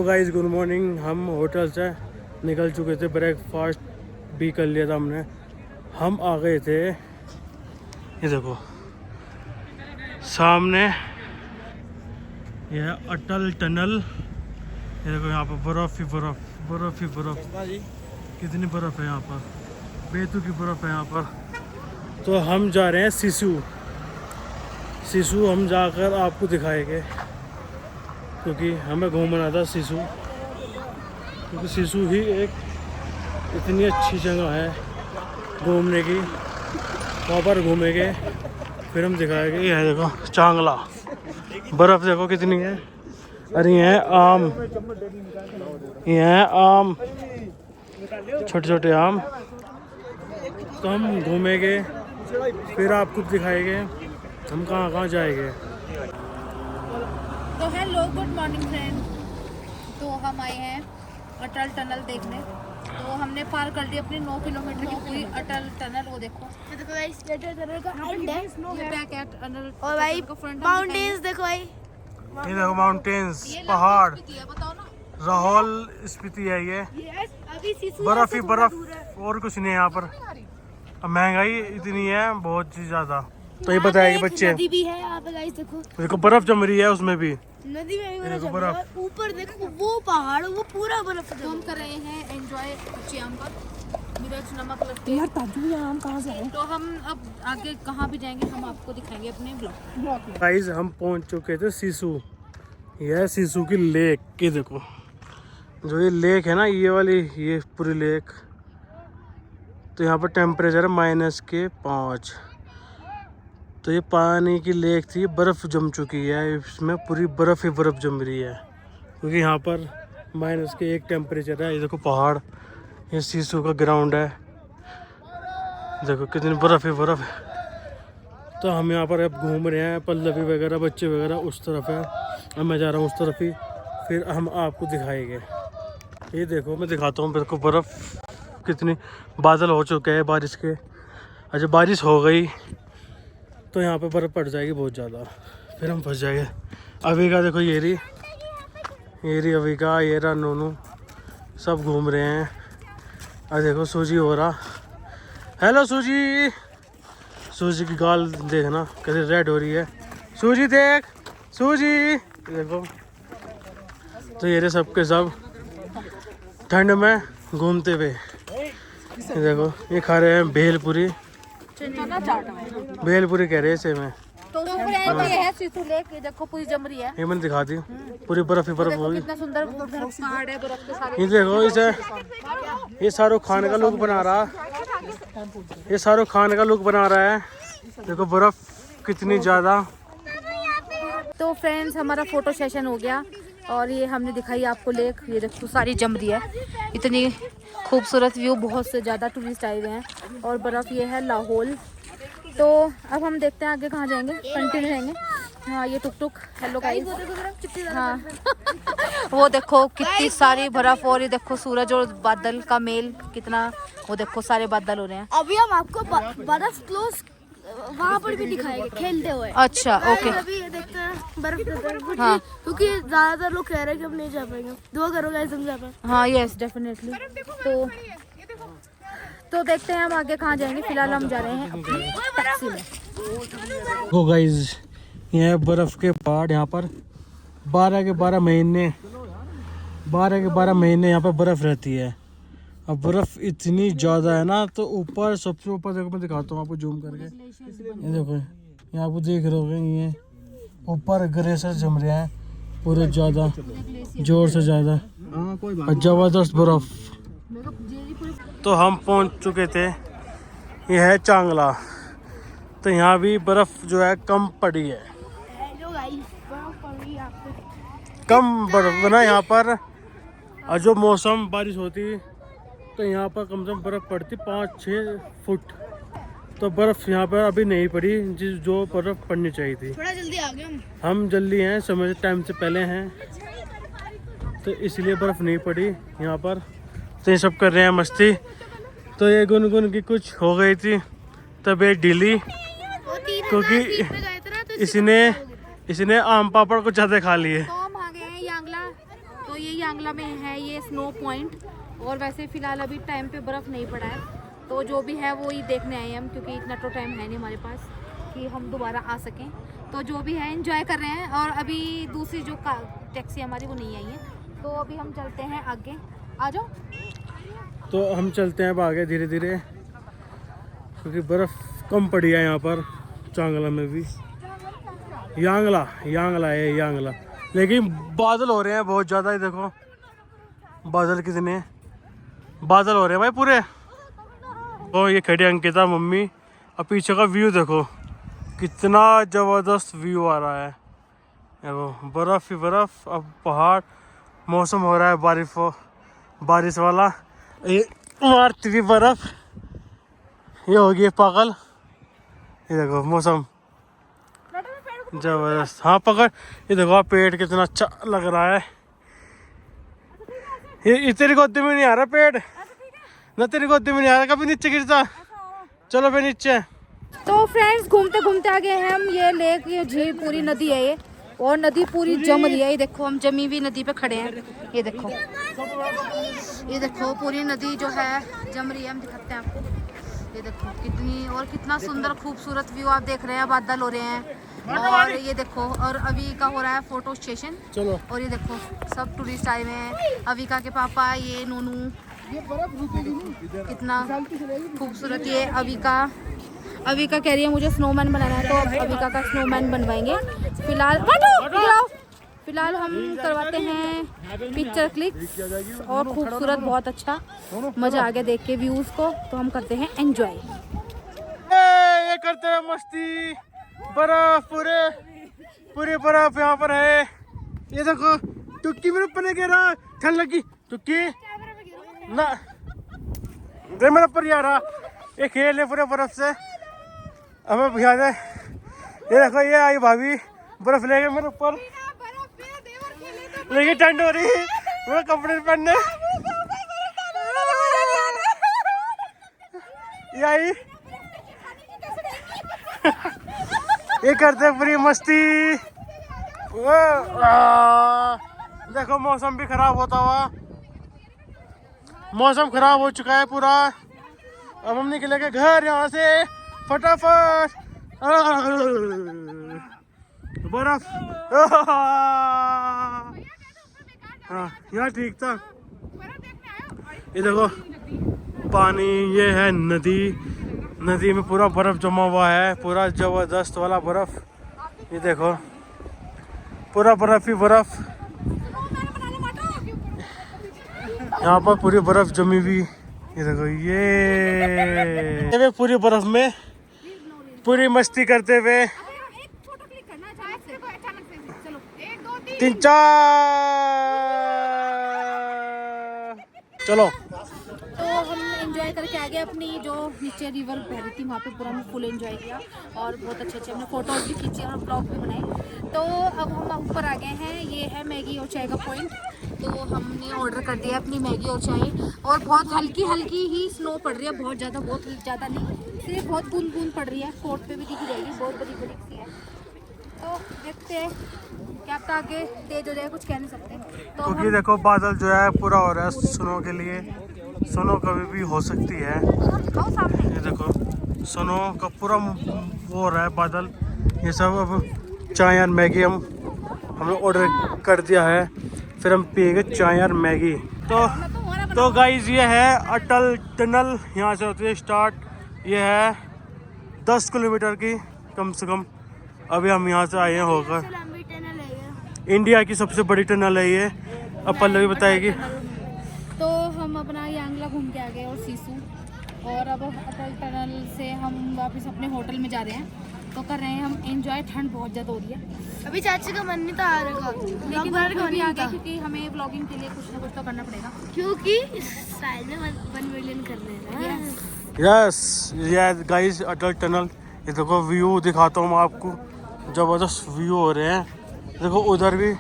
तो guys good morning. हम hotel से निकल चुके थे, ब्रेकफास्ट भी कर लिया था हमने। हम आ गए थे, ये देखो सामने यह अटल टनल। ये देखो यहाँ पर बर्फ़ ही बर्फ़, बर्फ़ ही बर्फ़। कितनी बर्फ़ है यहाँ पर, बेतु की बर्फ़ है यहाँ पर। तो हम जा रहे हैं सिसु। सिसु हम जाकर आपको दिखाएंगे, क्योंकि हमें घूमना था सिसु। क्योंकि सिसु ही एक इतनी अच्छी जगह है घूमने की। वहाँ पर घूमेंगे फिर हम दिखाएंगे। ये है देखो चांगला, बर्फ़ देखो कितनी है। अरे ये है आम, ये है आम, छोटे छोटे आम। तो हम घूमेंगे फिर आपको दिखाएंगे हम कहाँ कहाँ जाएंगे। तो हेलो गुड मॉर्निंग फ्रेंड। तो हम आए हैं अटल टनल देखने। तो हमने पार कर ली अपनी 9 किलोमीटर की पूरी अटल टनल। वो देखो ये देखो गाइस, ये टनल का एंड है। ये बैक एट टनल और भाई का फ्रंट माउंटेन्स देखो भाई। ये देखो माउंटेन्स, पहाड़, बताओ ना। लाहौल स्पीति है ये। अभी सिसु बर्फ ही बर्फ और कुछ नहीं है यहाँ पर। अब महंगाई इतनी है बहुत ही ज्यादा। तो ये बताएगी बच्चे, नदी भी है यहाँ पे गाइस। देखो देखो बर्फ जम रही है उसमें भी। नदी में भी देखो बर्फ बर्फ। है। ऊपर देखो वो पहाड़, वो पूरा बर्फ तो हम कर रहे हैं एंजॉय कच्चे आम पर। मिर्च नमक लगते हैं। ताजू आम कहाँ से आए? तो हम अब आगे कहाँ भी जाएंगे हम आपको दिखाएंगे अपने ब्लॉग में। गाइस हम पहुंच चुके थे सिसु। यह सिसु की लेक। ये देखो जो ये लेक है ना, ये वाली, ये पूरी लेक। तो यहाँ पर टेम्परेचर है -5। तो ये पानी की लेक थी, बर्फ़ जम चुकी है इसमें, पूरी बर्फ़ ही बर्फ़ जम रही है। क्योंकि यहाँ पर -1 टेम्परेचर है। ये देखो पहाड़, ये सिसु का ग्राउंड है, देखो कितनी बर्फ़ ही बर्फ़ है। तो हम यहाँ पर अब घूम रहे हैं, पल्लवी वगैरह बच्चे वगैरह उस तरफ है, अब मैं जा रहा हूँ उस तरफ ही। फिर हम आपको दिखाएंगे। ये देखो मैं दिखाता हूँ, बिल्कुल बर्फ़ कितनी, बादल हो चुके हैं बारिश के। अच्छा बारिश हो गई तो यहाँ पे बर्फ़ पड़ जाएगी बहुत ज़्यादा, फिर हम फंस जाएंगे। अभी का देखो ये रही अभी का, ये रहा नोनू, सब घूम रहे हैं। अब देखो सूजी हो रहा। हेलो सूजी, सूजी की गाल देखना कैसे रेड हो रही है। सूजी देख, सूजी देखो। तो ये रहे सब के सब ठंड में घूमते हुए। ये देखो ये खा रहे हैं भेलपुरी, भेलपुरी कह रहे हैं इसे में। तो फ्रेंड ये है सिसु लेक। ये देखो पूरी जम रही है। ये मैंने दिखा दी, पूरी बर्फ ही बर्फ होगी। कितना सुंदर पहाड़ है, बर्फ के सारे। ये देखो इसे, ये शाहरुख खान का लुक बना रहा, ये शाहरुख खान का लुक बना रहा है। देखो बर्फ कितनी ज्यादा। तो फ्रेंड्स हमारा फोटो सेशन हो गया और ये हमने दिखाई आपको लेक। ये देखो सारी जम रही है, इतनी खूबसूरत व्यू, बहुत से ज़्यादा टूरिस्ट आए हुए हैं। और बर्फ़ ये है लाहौल। तो अब हम देखते हैं आगे कहाँ जाएंगे, कंटिन्यू रहेंगे। हाँ ये टुक टुक, हेलो गाइस। हाँ वो देखो कितनी सारी बर्फ़, और ये देखो सूरज और बादल का मेल कितना। वो देखो सारे बादल हो रहे हैं। अभी हम आपको बर्फ क्लोज वहाँ पर भी दिखाएंगे खेलते हुए। अच्छा ओके। अभी ये देखते हैं बर्फ। हाँ क्योंकि ज्यादातर लोग कह रहे हैं कि हम नहीं जा पाएंगे। दुआ करो गाइस हम जा पाए। हाँ यस डेफिनेटली। तो देखते हैं हम आगे कहाँ जाएंगे। फिलहाल हम जा रहे हैं अपनी टैक्सी में। हो गाइस ये है बर्फ के पहाड़। यहाँ पर 12 के 12 महीने, 12 के 12 महीने यहाँ पर बर्फ रहती है। अब बर्फ इतनी ज़्यादा है ना, तो ऊपर सबसे ऊपर देखो, मैं दिखाता हूँ आपको जूम करके। ये देखो यहाँ आप देख रहे हो, ये ऊपर ग्लेशियर जम रहे हैं पूरे ज़्यादा जोर से ज़्यादा, ज़बरदस्त बर्फ। तो हम पहुँच चुके थे, ये है चांगला। तो यहाँ भी बर्फ जो है कम पड़ी है, हेलो गाइस, बर्फ पड़ रही है आपको। कम बर्फ ना यहाँ पर। और जो मौसम बारिश होती तो यहाँ पर कम से कम बर्फ़ पड़ती 5-6 फुट। तो बर्फ़ यहाँ पर अभी नहीं पड़ी जो बर्फ़ पड़नी चाहिए थी। थोड़ा जल्दी आ गए हम जल्दी हैं, समय टाइम से पहले हैं, तो इसलिए बर्फ़ नहीं पड़ी यहाँ पर। तो ये सब कर रहे हैं मस्ती। तो ये गुनगुन की कुछ हो गई थी तबीयत ढीली, क्योंकि इसने आम पापड़ कुछ ज़्यादा खा लिए। तो हम आ गए हैं यांगला। तो ये यांगला यांगला में है ये स्नो पॉइंट, और वैसे फ़िलहाल अभी टाइम पे बर्फ़ नहीं पड़ा है, तो जो भी है वो ही देखने आए हैं हम, क्योंकि इतना तो टाइम है नहीं हमारे पास कि हम दोबारा आ सकें। तो जो भी है एंजॉय कर रहे हैं। और अभी दूसरी जो टैक्सी हमारी वो नहीं आई है, तो अभी हम चलते हैं आगे। आ जाओ। तो हम चलते हैं अब आगे धीरे धीरे, क्योंकि बर्फ़ कम पड़ी है यहाँ पर चांगला में भी। यांगला है यांगला, लेकिन बादल हो रहे हैं बहुत ज़्यादा। ही देखो बादल कितने बादल हो रहे हैं भाई पूरे। तो ये खड़ी अंकिता मम्मी, अब पीछे का व्यू देखो कितना ज़बरदस्त व्यू आ रहा है। देखो बर्फ़ ही बर्फ़, अब पहाड़, मौसम हो रहा है बारिश वाला। ये मारती हुई बर्फ़, ये होगी पागल। ये देखो मौसम जबरदस्त। हाँ पकड़, ये देखो आप पेड़ कितना अच्छा लग रहा है। ये तेरी गोदी में नहीं आ रहा पेड़ ना, तेरी गोदी में नहीं आ रहा, कभी नीचे गिरता। चलो फिर नीचे। तो फ्रेंड्स घूमते घूमते आ गए हैं हम ये लेक, ये झील पूरी नदी है ये, और नदी पूरी जम रही है। ये देखो हम जमी हुई नदी पे खड़े हैं, ये देखो पूरी नदी जो है जम रही है। हम दिखाते हैं आपको, ये देखो कितनी और कितना सुंदर खूबसूरत व्यू आप देख रहे हैं। बादल हो रहे हैं और ये देखो, और अभी का हो रहा है फोटो सेशन। चलो। और ये देखो सब टूरिस्ट आए हुए हैं, अविका के पापा, ये नोनू, कितना खूबसूरत। ये अविका कह रही है मुझे स्नोमैन बनाना है, तो अब अविका का स्नोमैन बनवाएंगे। फिलहाल हम करवाते हैं पिक्चर क्लिक्स, और खूबसूरत बहुत अच्छा मजा आ गया देख के व्यूज को, तो हम करते हैं एंजॉय। ये करते हैं मस्ती, बर्फ पूरी बर्फ यहाँ पर है। ये देखो टुक्की मेरे ऊपर नहीं गिर रहा, ठंड लगी टुक्की ना, दे मेरे ऊपर आ रहा। ये खेल है पूरे बर्फ से। हमें भैया दे, ये देखो ये आई भाभी बर्फ लेके मेरे ऊपर, लेकिन ठंड हो रही है, मेरे कपड़े पहनने। ये आई ये करते हैं पूरी मस्ती। देखो मौसम भी खराब होता हुआ, मौसम खराब हो चुका है पूरा। अब हम निकलेंगे घर यहाँ से फटाफट। बर्फ हाँ यहाँ ठीक था। ये देखो पानी, ये है नदी में पूरा बर्फ जमा हुआ है, पूरा जबरदस्त वाला बर्फ। ये देखो पूरा बर्फ ही बर्फ, यहाँ पर पूरी बर्फ जमी हुई। ये देखो ये पूरी बर्फ में पूरी मस्ती करते हुए 3 4 चलो। तो हम एंजॉय करके आ गए अपनी जो नीचे रिवर बह रही थी, वहाँ पे पूरा हमने फुल एंजॉय किया, और बहुत अच्छे हमने फोटोज भी खींचे और ब्लॉग भी बनाए। तो अब हम ऊपर आ गए हैं, ये है मैगी और चाय का पॉइंट। तो हमने ऑर्डर कर दिया अपनी मैगी और चाय, और बहुत हल्की ही स्नो पड़ रही है, बहुत ज़्यादा नहीं, सिर्फ बहुत बूंद पड़ रही है। फोर्ट पे भी दिख जाएगी, बहुत बड़ी सी है। तो देखते हैं क्या पता आगे तेज हो जाए, कुछ कह नहीं सकते। तो क्योंकि देखो बादल जो है पूरा हो रहा है स्नो के लिए, स्नो कभी भी हो सकती है। ये देखो स्नो का पूरा वो हो रहा है बादल। ये सब अब चाय और मैगी हमने ऑर्डर कर दिया है, फिर हम पिएंगे चाय और मैगी। तो गाइस ये है अटल टनल, यहाँ से होती है स्टार्ट। ये है 10 किलोमीटर की कम से कम। अभी हम यहाँ से आए हैं होकर। इंडिया की सबसे बड़ी टनल है ये, अब पल्लवी बताएगी। तो हम अपना यांगला घूम के आ गए और सीसू, और अब अटल टनल से हम वापस अपने होटल में जा रहे हैं। तो कर रहे हैं हम एंजॉय, ठंड बहुत ज़्यादा हो रही है। अभी चाची का मन नहीं था आ रहा, लेकिन नहीं आ गए, क्योंकि हमें ब्लॉगिंग के लिए कुछ ना कुछ तो करना पड़ेगा, क्योंकि साल में 1 मिलियन कर रहे हैं। यस ये गाइस अटल टनल। ये देखो व्यू दिखाता हूँ मैं आपको, ज़बरदस्त व्यू हो रहे हैं। देखो उधर भी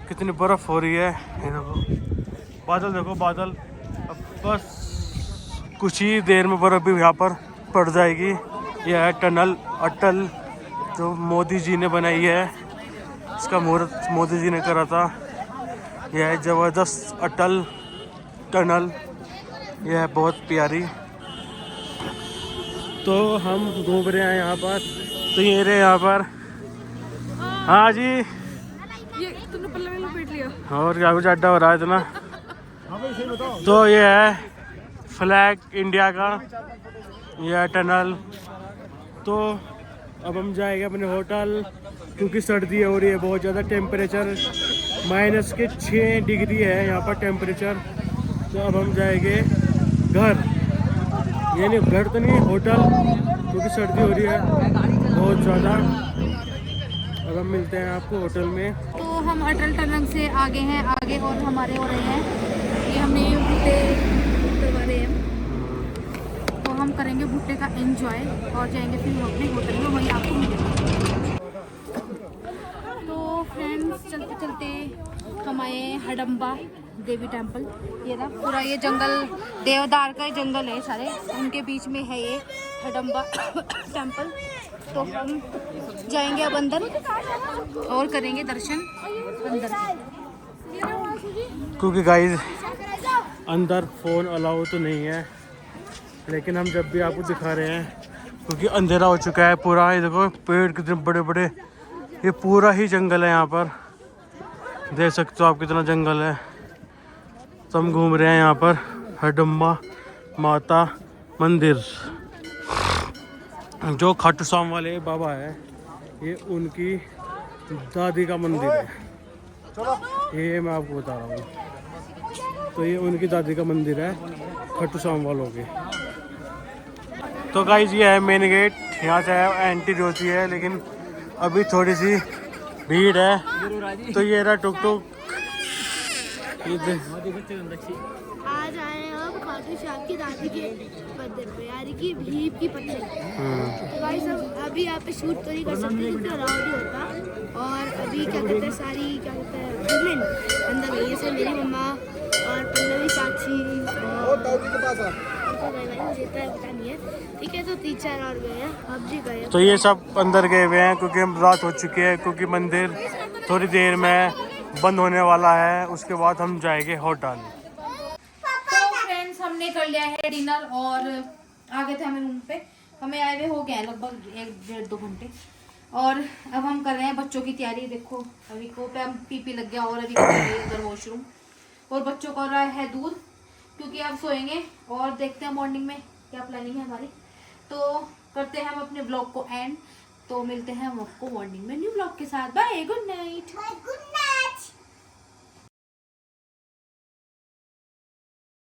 कितनी बर्फ़ हो रही है। ये देखो बादल, देखो बादल। अब बस कुछ ही देर में बर्फ़ भी यहाँ पर पड़ जाएगी। यह है टनल अटल, जो मोदी जी ने बनाई है, इसका मुहूर्त मोदी जी ने करा था। यह है ज़बरदस्त अटल टनल, यह है बहुत प्यारी। तो हम घूम रहे हैं यहाँ पर, तो ये रहे यहाँ पर। हाँ जी, ये तूने पल्ले में लपेट लिया। और क्या कुछ अड्डा हो रहा है इतना। तो ये है फ्लैग इंडिया का, यह है टनल। तो अब हम जाएंगे अपने होटल, क्योंकि सर्दी हो रही है बहुत ज़्यादा, टेम्परेचर -6 डिग्री है यहाँ पर टेम्परेचर। तो अब हम जाएंगे घर, यानी घर तो नहीं, होटल, क्योंकि सर्दी हो रही है बहुत ज़्यादा। अब हम मिलते हैं आपको होटल में। तो हम अटल टनल से आगे हैं, आगे और हमारे हो रहे हैं, ये हमने ये भुट्टे करवा रहे हैं। तो हम करेंगे भुट्टे का एंजॉय और जाएंगे फिर हम अपने होटल में, वहीं आपको मिलेंगे। तो फ्रेंड्स चलते चलते हम आए हडम्बा देवी टेम्पल। ये ना पूरा ये जंगल देवदार का जंगल है सारे, उनके बीच में है ये हडम्बा टेम्पल। तो हम जाएंगे अब अंदर और करेंगे दर्शन अंदर, क्योंकि गाइस अंदर फ़ोन अलाउ तो नहीं है, लेकिन हम जब भी आपको दिखा रहे हैं, क्योंकि अंधेरा हो चुका है पूरा। ये देखो पेड़ कितने बड़े बड़े, ये पूरा ही जंगल है यहाँ पर, देख सकते हो आप कितना जंगल है। तो हम घूम रहे हैं यहाँ पर हडम्बा माता मंदिर, जो खाटू श्याम वाले बाबा है, ये उनकी दादी का मंदिर है। ये मैं आपको बता रहा हूँ, तो ये उनकी दादी का मंदिर है खाटू श्याम वालों के। तो गाइस ये है मेन गेट, यहाँ से एंट्री होती है, लेकिन अभी थोड़ी सी भीड़ है। तो ये रहा टुक टुक, आज आए हम खाटू श्याम की दादी के मंदिर पे, यानी कि भीम की पत्नी। तो भाई सब अभी यहाँ पे शूट तो नहीं कर सकते क्योंकि अलाउ नहीं होता। और अभी क्या कहते हैं, सारी क्या कहते हैं वुमेन अंदर गई है, जैसे मेरी मम्मा और पल्लवी चाची और मुझे इतना पता नहीं है, ठीक है। तो 3-4 और गए हैं, अब जी गए। तो ये सब अंदर गए हुए हैं, क्योंकि हम रात हो चुकी है, क्योंकि मंदिर थोड़ी देर में बंद होने वाला है, उसके बाद हम जाएंगे होटल। तो फ्रेंड्स हमने कर लिया है डिनर और आ गए थे हमें रूम पे। हमें आए हुए हो गए हैं लगभग 1-1.5-2 घंटे, और अब हम कर रहे हैं बच्चों की तैयारी। देखो अभी को पे हम पीपी लग गया, और अभी उधर वॉशरूम, और बच्चों को रहा है दूध, क्योंकि अब सोएंगे। और देखते हैं मॉर्निंग में क्या प्लानिंग है हमारी। तो करते हैं हम अपने ब्लॉग को एंड, तो मिलते हैं हम आपको मॉर्निंग में न्यू ब्लॉग के साथ। Bye, good night.